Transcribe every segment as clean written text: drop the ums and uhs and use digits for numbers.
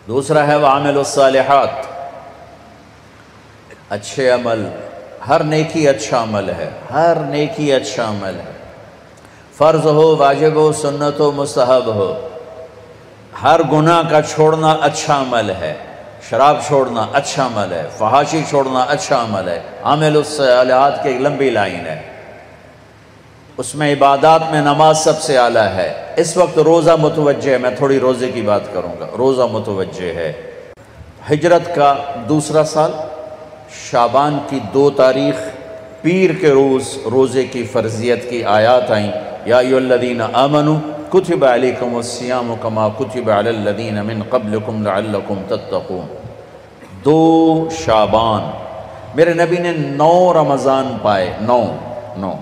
دوسرا ہے وعامل الصالحات، اچھے عمل، ہر نیکی اچھا عمل ہے، ہر نیکی اچھا عمل ہے، فرض ہو، واجب ہو، سنت ہو، مستحب ہو، ہر گناہ کا چھوڑنا اچھا عمل ہے، شراب چھوڑنا اچھا عمل ہے، فحاشی چھوڑنا اچھا عمل ہے۔ عامل الصالحات کی ایک لمبی لائن ہے، اس میں عبادات میں نماز سب سے اعلیٰ ہے۔ اس وقت روزہ متوجہ ہے، میں تھوڑی روزے کی بات کروں گا، روزہ متوجہ ہے۔ ہجرت کا دوسرا سال، شعبان کی 2 تاریخ، پیر کے روز روزے کی فرضیت کی آیات آئیں، یا ایھا الذین آمنوا کتب علیکم الصیام کما کتب علی الذین من قبلکم لعلکم تتقون۔ 2 شعبان، میرے نبی نے 9 رمضان پائے، 9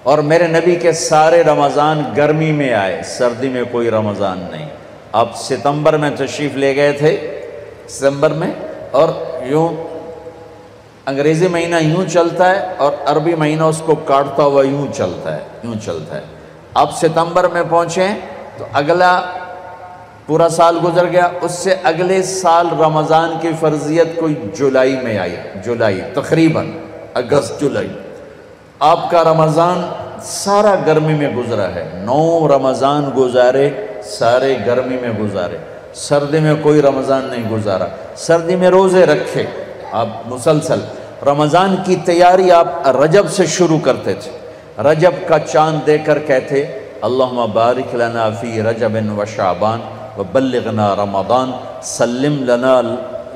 اور میرے نبی کے سارے رمضان گرمی میں آئے، سردی میں کوئی رمضان نہیں۔ آپ ستمبر میں تشریف لے گئے تھے، ستمبر میں، اور یوں انگریزی مہینہ یوں چلتا ہے اور عربی مہینہ اس کو کاٹتا ہوا یوں چلتا ہے۔ اب ستمبر میں پہنچے تو اگلا پورا سال گزر گیا، اس سے اگلے سال رمضان کی فرضیت کوئی جولائی میں آئی، جولائی تقریباً اگست جولائی۔ آپ کا رمضان سارا گرمی میں گزرا ہے، 9 رمضان گزارے، سارے گرمی میں گزارے، سردی میں کوئی رمضان نہیں گزارا۔ سردی میں روزے رکھے آپ مسلسل، رمضان کی تیاری آپ رجب سے شروع کرتے تھے، رجب کا چاند دیکھ کر کہتے اللہم بارک لنا فی رجب و شعبان وبلغنا رمضان، سلم لنا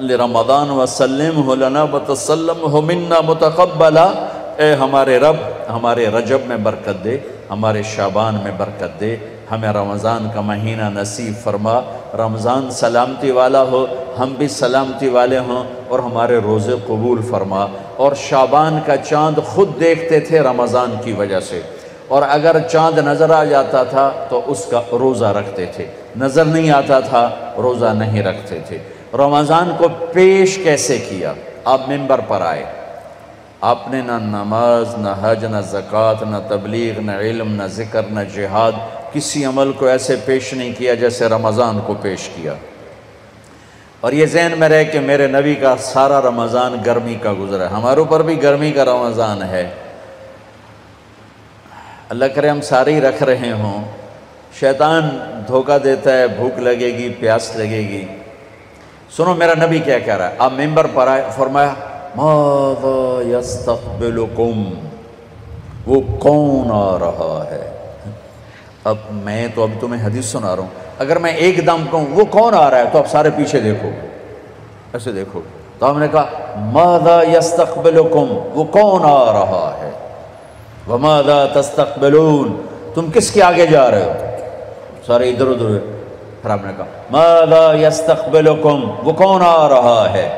لرمضان وسلمہ لنا وتسلمہ منا متقبلا۔ اے ہمارے رب، ہمارے رجب میں برکت دے، ہمارے شعبان میں برکت دے، ہمیں رمضان کا مہینہ نصیب فرما، رمضان سلامتی والا ہو، ہم بھی سلامتی والے ہوں، اور ہمارے روزے قبول فرما۔ اور شعبان کا چاند خود دیکھتے تھے رمضان کی وجہ سے، اور اگر چاند نظر آ جاتا تھا تو اس کا روزہ رکھتے تھے، نظر نہیں آتا تھا روزہ نہیں رکھتے تھے۔ رمضان کو پیش کیسے کیا؟ آپ منبر پر آئے، آپ نے نہ نماز، نہ حج، نہ زکوٰۃ، نہ تبلیغ، نہ علم، نہ ذکر، نہ جہاد، کسی عمل کو ایسے پیش نہیں کیا جیسے رمضان کو پیش کیا۔ اور یہ ذہن میں رہے کہ میرے نبی کا سارا رمضان گرمی کا گزرا ہے، ہمارے اوپر بھی گرمی کا رمضان ہے۔ اللہ کرے ہم سارے ہی رکھ رہے ہوں، شیطان دھوکہ دیتا ہے، بھوک لگے گی، پیاس لگے گی۔ سنو میرا نبی کیا کہہ رہا ہے، آپ منبر پر آئے، فرمایا ماذا یستقبلکم، وہ کون آ رہا ہے؟ اب میں تو اب تمہیں حدیث سنا رہا ہوں، اگر میں ایک دم کہوں وہ کون آ رہا ہے تو آپ سارے پیچھے دیکھو، ایسے دیکھو۔ تو ہم نے کہا ماذا یستقبلکم، وہ کون آ رہا ہے، وماذا تستقبلون، تم کس کے آگے جا رہے ہو؟ سارے ادھر ادھر۔ پھر آپ نے کہا ماذا یستقبلکم، وہ کون آ رہا ہے،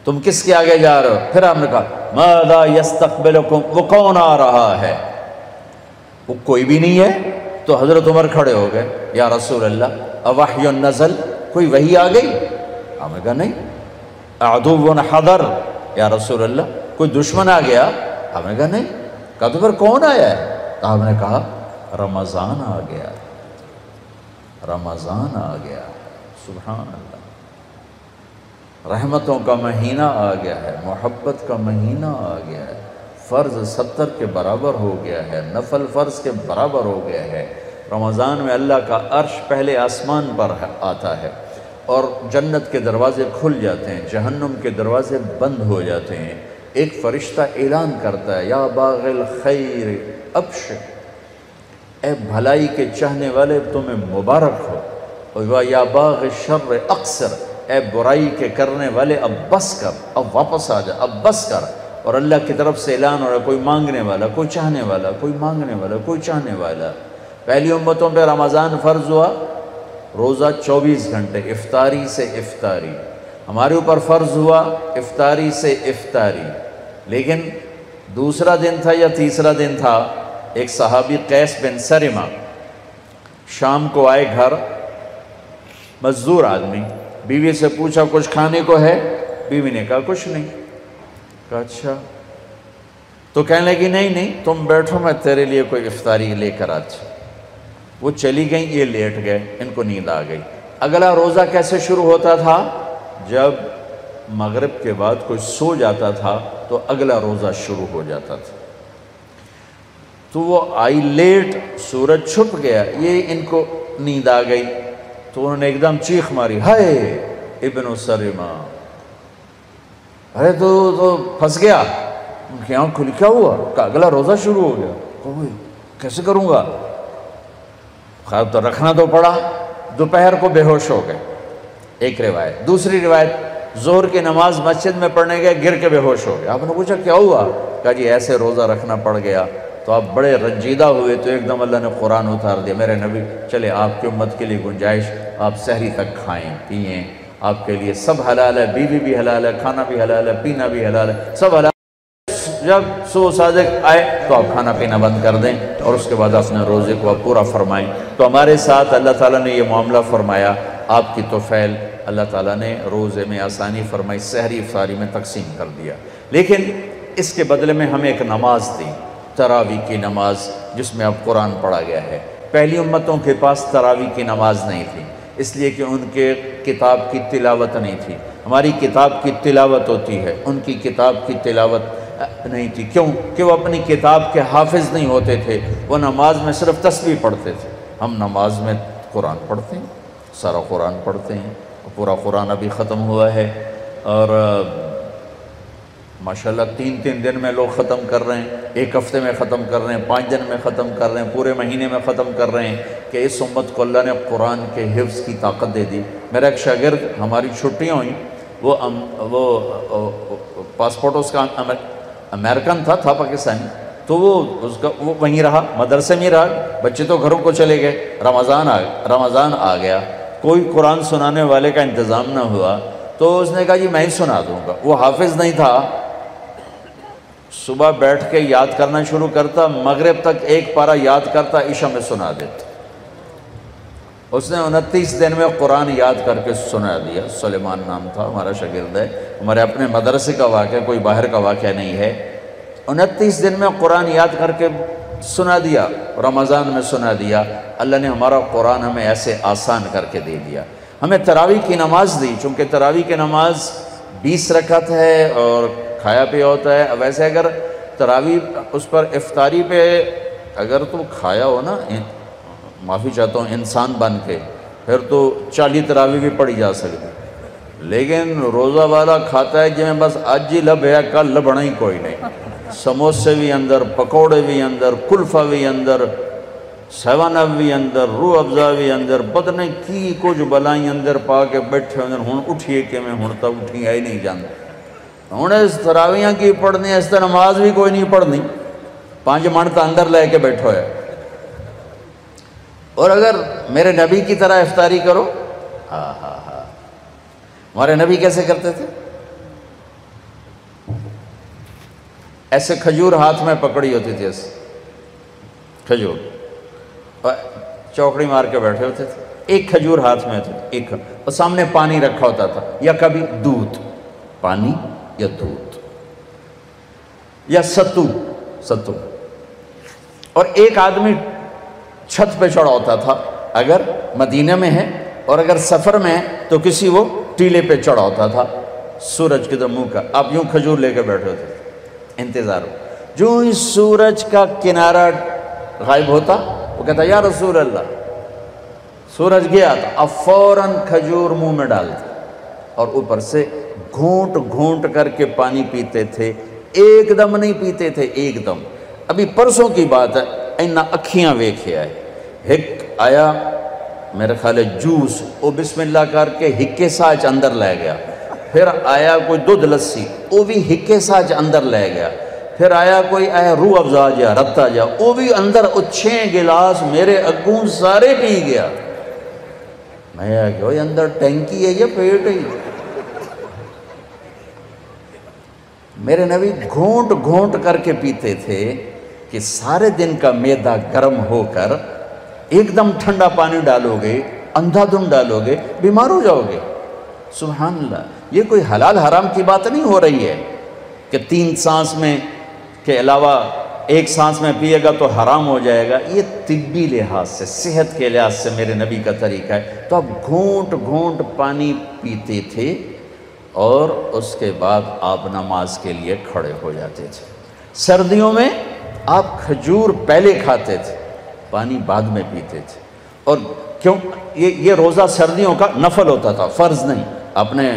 تم کس کے آگے جا رہے ہو؟ پھر آپ نے کہا ماذا یستقبلکم، وہ کون آ رہا ہے؟ وہ کوئی بھی نہیں ہے۔ تو حضرت عمر کھڑے ہو گئے، یا رسول اللہ اوحی نزل، کوئی وحی آ گئی؟ آپ نے کہا نہیں۔ عدو حضر، یا رسول اللہ کوئی دشمن آ گیا؟ آپ نے کہا نہیں۔ کہا تو پھر کون آیا ہے؟ تو آپ نے کہا رمضان آ گیا، رمضان آ گیا۔ سبحان اللہ، رحمتوں کا مہینہ آ گیا ہے، محبت کا مہینہ آ گیا ہے، فرض 70 کے برابر ہو گیا ہے، نفل فرض کے برابر ہو گیا ہے۔ رمضان میں اللہ کا عرش پہلے آسمان پر آتا ہے، اور جنت کے دروازے کھل جاتے ہیں، جہنم کے دروازے بند ہو جاتے ہیں۔ ایک فرشتہ اعلان کرتا ہے یا باغ الخیر ابشر، اے بھلائی کے چاہنے والے تمہیں مبارک ہو، اور یا باغ الشر اقصر، اے برائی کے کرنے والے اب بس کر، اب واپس آ جا، اب بس کر۔ اور اللہ کی طرف سے اعلان ہو رہا ہے، کوئی مانگنے والا، کوئی چاہنے والا، کوئی مانگنے والا، کوئی چاہنے والا۔ پہلی امتوں پہ رمضان فرض ہوا روزہ 24 گھنٹے، افطاری سے افطاری۔ ہمارے اوپر فرض ہوا افطاری سے افطاری، لیکن دوسرا دن تھا یا تیسرا دن تھا، ایک صحابی قیس بن سرمہ شام کو آئے گھر، مزدور آدمی، بیوی سے پوچھا کچھ کھانے کو ہے؟ بیوی نے کہا کچھ نہیں۔ کہا اچھا، تو کہنے لگی نہیں تم بیٹھو، میں تیرے لیے کوئی افطاری لے کر آتی۔ وہ چلی گئیں، یہ لیٹ گئے، ان کو نیند آ گئی۔ اگلا روزہ کیسے شروع ہوتا تھا؟ جب مغرب کے بعد کوئی سو جاتا تھا تو اگلا روزہ شروع ہو جاتا تھا۔ تو وہ آئی لیٹ، سورج چھپ گیا، یہ ان کو نیند آ گئی تو انہوں نے ایک دم چیخ ماری، ہائے ابن سرما، ارے تو پھنس گیا۔ ان کی آنکھ کھلی، کیا ہوا؟ کہ اگلا روزہ شروع ہو گیا، کیسے کروں گا؟ خیر تو رکھنا تو پڑا، دوپہر کو بے ہوش ہو گئے، ایک روایت۔ دوسری روایت، ظہر کی نماز مسجد میں پڑھنے گئے، گر کے بے ہوش ہو گئے۔ آپ نے پوچھا کیا ہوا؟ کہا جی ایسے روزہ رکھنا پڑ گیا۔ تو آپ بڑے رنجیدہ ہوئے تو ایک دم اللہ نے قرآن اتار دیا، میرے نبی چلے آپ کی امت کے لیے گنجائش، آپ سحری تک کھائیں پئیں، آپ کے لیے سب حلال ہے، بیوی بھی حلال ہے، کھانا بھی حلال ہے، پینا بھی حلال ہے، سب حلال ہے۔ جب صبح صادق آئے تو آپ کھانا پینا بند کر دیں اور اس کے بعد اپنے روزے کو آپ پورا فرمائیں۔ تو ہمارے ساتھ اللہ تعالیٰ نے یہ معاملہ فرمایا، آپ کی توفیل اللہ تعالیٰ نے روزے میں آسانی فرمائی، سحری افطاری میں تقسیم کر دیا۔ لیکن اس کے بدلے میں ہمیں ایک نماز دی، تراویح کی نماز، جس میں اب قرآن پڑھا گیا ہے۔ پہلی امتوں کے پاس تراویح کی نماز نہیں تھی، اس لیے کہ ان کے کتاب کی تلاوت نہیں تھی۔ ہماری کتاب کی تلاوت ہوتی ہے، ان کی کتاب کی تلاوت نہیں تھی۔ کیوں؟ کہ وہ اپنی کتاب کے حافظ نہیں ہوتے تھے، وہ نماز میں صرف تسبیح پڑھتے تھے۔ ہم نماز میں قرآن پڑھتے ہیں، سارا قرآن پڑھتے ہیں، پورا قرآن ابھی ختم ہوا ہے، اور ماشاءاللہ 3 دن میں لوگ ختم کر رہے ہیں، 1 ہفتے میں ختم کر رہے ہیں، 5 دن میں ختم کر رہے ہیں، پورے مہینے میں ختم کر رہے ہیں، کہ اس امت کو اللہ نے قرآن کے حفظ کی طاقت دے دی۔ میرا ایک شاگرد، ہماری چھٹیاں ہوئیں، وہ پاسپورٹ اس کا امریکن تھا پاکستانی، تو وہ وہیں رہا، مدرسے میں رہا، بچے تو گھروں کو چلے گئے، رمضان آ گیا، کوئی قرآن سنانے والے کا انتظام نہ ہوا، تو اس نے کہا جی میں ہی سنا دوں گا۔ وہ حافظ نہیں تھا، صبح بیٹھ کے یاد کرنا شروع کرتا، مغرب تک 1 پارہ یاد کرتا، عشاء میں سنا دیتا۔ اس نے 29 دن میں قرآن یاد کر کے سنا دیا۔ سلیمان نام تھا، ہمارا شاگرد ہے، ہمارے اپنے مدرسے کا واقعہ، کوئی باہر کا واقعہ نہیں ہے۔ 29 دن میں قرآن یاد کر کے سنا دیا، رمضان میں سنا دیا۔ اللہ نے ہمارا قرآن ہمیں ایسے آسان کر کے دے دیا۔ ہمیں تراویح کی نماز دی، چونکہ تراویح کی نماز 20 رکعت ہے اور کھایا پیا ہوتا ہے۔ ویسے اگر تراویح اس پر افطاری پہ اگر تو کھایا ہو نا، معافی چاہتا ہوں انسان بن کے، پھر تو 40 تراویح بھی پڑھی جا سکتی، لیکن روزہ والا کھاتا ہے جی میں بس آج ہی لب ہے، کل لبنا ہی کوئی نہیں، سموسے بھی اندر، پکوڑے بھی اندر، کلفہ بھی اندر، 7 اپ بھی اندر، روح افزا بھی اندر، پتہ نہیں کی کچھ بلائیں اندر پا کے بیٹھے اندر، ہن اٹھیے کہ میں ہن تک اٹھی آئی نہیں جانتا، ہن اس تراویحاں کی پڑھنی، اس طرح نماز بھی کوئی نہیں پڑھنی، 5 منٹ اندر لے کے بیٹھو ہے۔ اور اگر میرے نبی کی طرح افطاری کرو، ہمارے نبی کیسے کرتے تھے؟ ایسے کھجور ہاتھ میں پکڑی ہوتی تھی، ایسے کھجور، چوکڑی مار کے بیٹھے ہوتے تھے، ایک کھجور ہاتھ میں تھے، ایک، اور سامنے پانی رکھا ہوتا تھا، یا کبھی دودھ، پانی یا دودھ یا ستو، اور ایک آدمی چھت پہ چڑھا ہوتا تھا اگر مدینہ میں ہے، اور اگر سفر میں ہے تو کسی وہ ٹیلے پہ چڑھا ہوتا تھا، سورج کے منہ کا، آپ یوں کھجور لے کے بیٹھے ہوتے تھے، انتظار ہو، جو اس سورج کا کنارہ غائب ہوتا، وہ کہتا یا رسول اللہ، سورج گیا تھا، اب فوراً کھجور منہ میں ڈالتے اور اوپر سے گھونٹ گھونٹ کر کے پانی پیتے تھے، ایک دم نہیں پیتے تھے، ایک دم۔ ابھی پرسوں کی بات ہے، اینا اکھیاں ویکھے آئے، ہک آیا میرے خیال ہے جوس، وہ بسم اللہ کر کے ہکے ساچ اندر لے گیا، پھر آیا کوئی دودھ لسی، وہ بھی ہکے ساچ اندر لے گیا، پھر آیا کوئی روح افزا جا رتا جا، وہ بھی اندر 6 گلاس میرے اگوں سارے پی گیا۔ میں کہ وہ اندر ٹینکی ہے یا پیٹ ہے؟ میرے نبی گھونٹ گھونٹ کر کے پیتے تھے کہ سارے دن کا معدہ گرم ہو کر ایک دم ٹھنڈا پانی ڈالو گے، اندھا دھن ڈالو گے، بیمار ہو جاؤ گے۔ سبحان اللہ، یہ کوئی حلال حرام کی بات نہیں ہو رہی ہے کہ 3 سانس میں کے علاوہ ایک سانس میں پیے گا تو حرام ہو جائے گا، یہ طبی لحاظ سے، صحت کے لحاظ سے میرے نبی کا طریقہ ہے۔ تو آپ گھونٹ گھونٹ پانی پیتے تھے اور اس کے بعد آپ نماز کے لیے کھڑے ہو جاتے تھے۔ سردیوں میں آپ کھجور پہلے کھاتے تھے، پانی بعد میں پیتے تھے۔ اور کیوں؟ یہ روزہ سردیوں کا نفل ہوتا تھا، فرض نہیں۔ آپ نے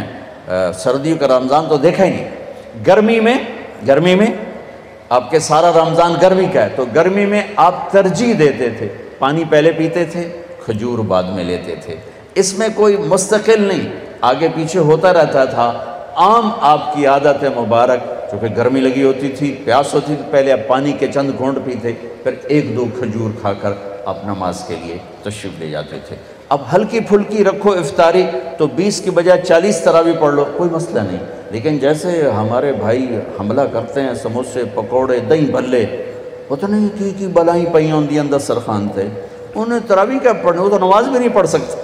سردیوں کا رمضان تو دیکھا ہی نہیں۔ گرمی میں آپ کے سارا رمضان گرمی کا ہے، تو گرمی میں آپ ترجیح دیتے تھے، پانی پہلے پیتے تھے، کھجور بعد میں لیتے تھے۔ اس میں کوئی مستقل نہیں، آگے پیچھے ہوتا رہتا تھا۔ عام آپ کی عادت مبارک، چونکہ گرمی لگی ہوتی تھی، پیاس ہوتی تھی، پہلے آپ پانی کے چند گھونٹ پیتے، پھر ایک دو کھجور کھا کر آپ نماز کے لیے تشریف لے جاتے تھے۔ اب ہلکی پھلکی رکھو افطاری تو 20 کی بجائے 40 تراویح پڑھ لو، کوئی مسئلہ نہیں۔ لیکن جیسے ہمارے بھائی حملہ کرتے ہیں، سموسے پکوڑے دہی بھلے، پتہ نہیں کی بلائیں پئی ہوندی اندر سرخان تھے، انہیں تراویح کیا پڑھنے، وہ تو نماز بھی نہیں پڑھ سکتے۔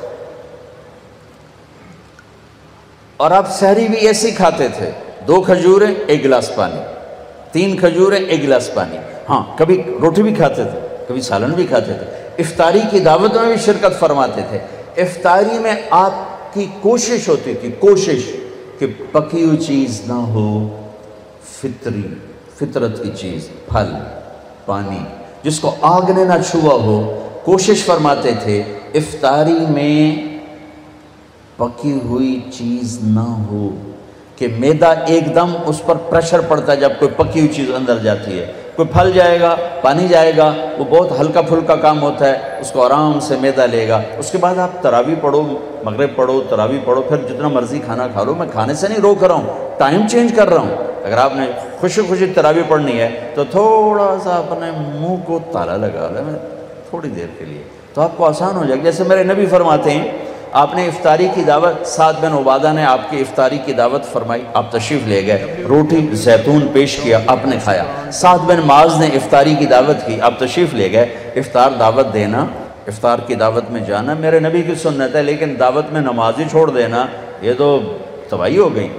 اور آپ سحری بھی ایسے کھاتے تھے، 2 کھجوریں 1 گلاس پانی، 3 کھجوریں 1 گلاس پانی۔ ہاں کبھی روٹی بھی کھاتے تھے، کبھی سالن بھی کھاتے تھے۔ افطاری کی دعوت میں بھی شرکت فرماتے تھے۔ افطاری میں آپ کی کوشش ہوتی تھی، کوشش کہ پکی ہوئی چیز نہ ہو، فطرت کی چیز، پھل، پانی، جس کو آگ نے نہ چھوا ہو۔ کوشش فرماتے تھے افطاری میں پکی ہوئی چیز نہ ہو، کہ معدہ ایک دم اس پر پریشر پڑتا ہے جب کوئی پکی ہوئی چیز اندر جاتی ہے۔ کوئی پھل جائے گا، پانی جائے گا، وہ بہت ہلکا پھلکا کام ہوتا ہے، اس کو آرام سے معدہ لے گا۔ اس کے بعد آپ تراویح پڑھو، مغرب پڑھو، تراویح پڑھو، پھر جتنا مرضی کھانا کھا لو۔ میں کھانے سے نہیں روک رہا ہوں، ٹائم چینج کر رہا ہوں۔ اگر آپ نے خوشی خوشی تراویح پڑھنی ہے تو تھوڑا سا اپنے منہ کو تالا لگا لیں تھوڑی دیر کے لیے، تو آپ کو آسان ہو جائے گا۔ جیسے میرے نبی فرماتے ہیں، آپ نے افطاری کی دعوت، سعد بن عبادہ نے آپ کی افطاری کی دعوت فرمائی، آپ تشریف لے گئے، روٹی زیتون پیش کیا، آپ نے کھایا۔ سعد بن معاذ نے افطاری کی دعوت کی، آپ تشریف لے گئے۔ افطار دعوت دینا، افطار کی دعوت میں جانا میرے نبی کی سنت ہے، لیکن دعوت میں نماز ہی چھوڑ دینا یہ تو تباہی ہو گئی۔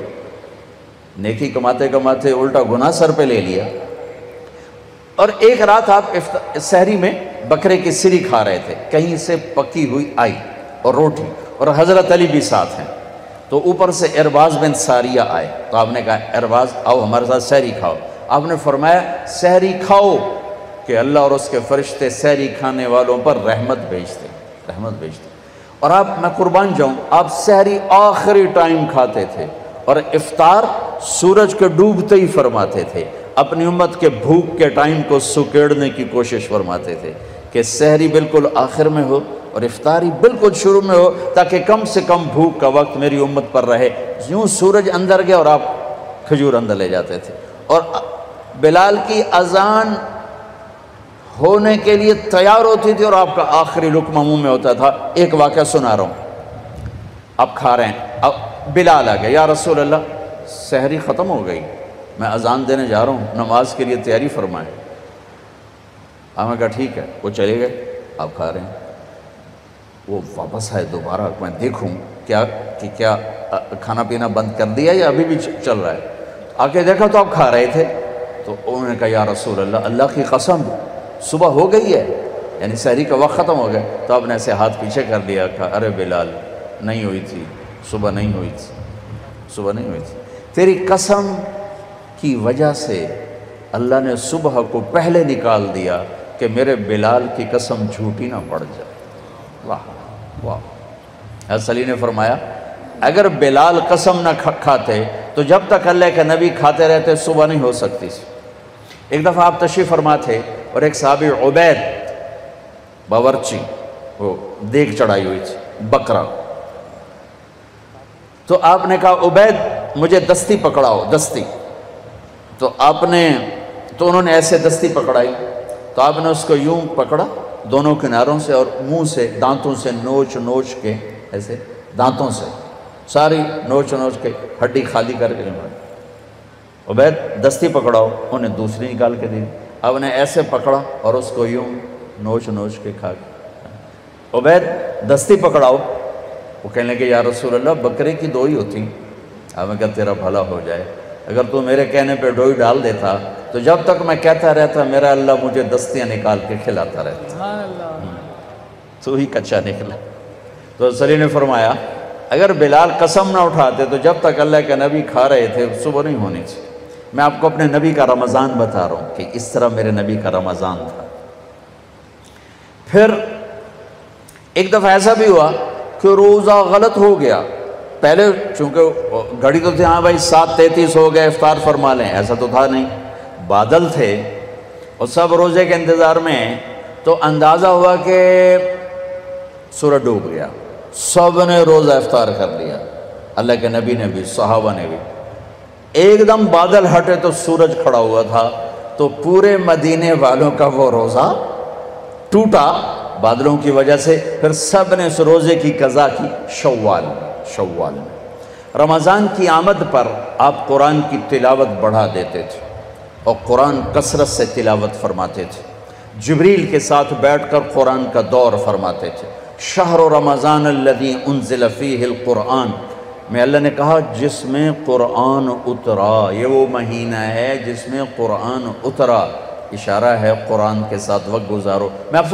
نیکی کماتے کماتے الٹا گناہ سر پہ لے لیا۔ اور ایک رات آپ سحری میں بکرے کی سری کھا رہے تھے، کہیں سے پکی ہوئی آئی اور روٹی، اور حضرت علی بھی ساتھ ہیں، تو اوپر سے ارباز بن ساریہ آئے، تو آپ نے کہا ارباز آؤ ہمارے ساتھ سحری کھاؤ۔ آپ نے فرمایا سحری کھاؤ کہ اللہ اور اس کے فرشتے سحری کھانے والوں پر رحمت بھیجتے۔ اور آپ، میں قربان جاؤں، آپ سحری آخری ٹائم کھاتے تھے اور افطار سورج کے ڈوبتے ہی فرماتے تھے۔ اپنی امت کے بھوک کے ٹائم کو سکیڑنے کی کوشش فرماتے تھے کہ سحری بالکل آخر میں ہو اور افطاری بالکل شروع میں ہو، تاکہ کم سے کم بھوک کا وقت میری امت پر رہے۔ یوں سورج اندر گیا اور آپ کھجور اندر لے جاتے تھے۔ اور بلال کی اذان ہونے کے لیے تیار ہوتی تھی اور آپ کا آخری لقمہ منہ میں ہوتا تھا۔ ایک واقعہ سنا رہا ہوں، آپ کھا رہے ہیں، اب بلال آ گئے، یا رسول اللہ سحری ختم ہو گئی، میں اذان دینے جا رہا ہوں، نماز کے لیے تیاری فرمائیں۔ آپ نے کہا ٹھیک ہے، وہ چلے گئے، آپ کھا رہے ہیں۔ وہ واپس آئے دوبارہ، میں دیکھوں کیا کھانا پینا بند کر دیا یا ابھی بھی چل رہا ہے۔ آ کے دیکھا تو آپ کھا رہے تھے، تو انہوں نے کہا یا رسول اللہ، اللہ کی قسم صبح ہو گئی ہے، یعنی سحری کا وقت ختم ہو گیا۔ تو آپ نے ایسے ہاتھ پیچھے کر دیا، کہا ارے بلال نہیں ہوئی تھی، صبح نہیں ہوئی تھی، تیری قسم کی وجہ سے اللہ نے صبح کو پہلے نکال دیا کہ میرے بلال کی قسم جھوٹی نہ پڑ جائے۔ واہ واہ۔ حضرت علی نے فرمایا اگر بلال قسم نہ کھاتے تو جب تک اللہ کے نبی کھاتے رہتے صبح نہیں ہو سکتی۔ ایک دفعہ آپ تشریف فرما تھے اور ایک صحابی عبید باورچی، وہ دیگ چڑھائی ہوئی تھی بکرا، تو آپ نے کہا عبید مجھے دستی پکڑاؤ، دستی، تو انہوں نے ایسے دستی پکڑائی، تو آپ نے اس کو یوں پکڑا دونوں کناروں سے اور منہ سے دانتوں سے نوچ کے، ایسے دانتوں سے ساری نوچ کے ہڈی خالی کر کے نکالی۔ عبید دستی پکڑاؤ، انہیں دوسری نکال کے دی، آپ نے ایسے پکڑا اور اس کو یوں نوچ کے کھا کے۔ عبید دستی پکڑاؤ، وہ کہنے لگے یا رسول اللہ بکرے کی 2 ہی ہوتی۔ آپ نے کہا تیرا بھلا ہو جائے، اگر تو میرے کہنے پہ ڈوئی ڈال دیتا تو جب تک میں کہتا رہتا میرا اللہ مجھے دستیاں نکال کے کھلاتا رہتا، تو ہی کچا نکلا۔ تو صلی نے فرمایا اگر بلال قسم نہ اٹھاتے تو جب تک اللہ کے نبی کھا رہے تھے صبح نہیں ہونی تھی۔ میں آپ کو اپنے نبی کا رمضان بتا رہا ہوں کہ اس طرح میرے نبی کا رمضان تھا۔ پھر ایک دفعہ ایسا بھی ہوا کہ روزہ غلط ہو گیا، پہلے چونکہ گھڑی تو تھی، ہاں بھائی 7:33 ہو گئے افطار فرما لیں، ایسا تو تھا نہیں، بادل تھے اور سب روزے کے انتظار میں، تو اندازہ ہوا کہ سورج ڈوب گیا، سب نے روزہ افطار کر لیا، اللہ کے نبی نے بھی، صحابہ نے بھی۔ ایک دم بادل ہٹے تو سورج کھڑا ہوا تھا، تو پورے مدینے والوں کا وہ روزہ ٹوٹا بادلوں کی وجہ سے۔ پھر سب نے اس روزے کی قضا کی شوال میں۔ رمضان کی آمد پر آپ قرآن کی تلاوت بڑھا دیتے تھے اور قرآن کثرت سے تلاوت فرماتے تھے، جبریل کے ساتھ بیٹھ کر قرآن کا دور فرماتے تھے۔ شہر رمضان الذی انزل فیہ القرآن میں اللہ نے کہا جس میں قرآن اترا، یہ وہ مہینہ ہے جس میں قرآن اترا، اشارہ ہے قرآن کے ساتھ وقت گزارو۔ میں آپ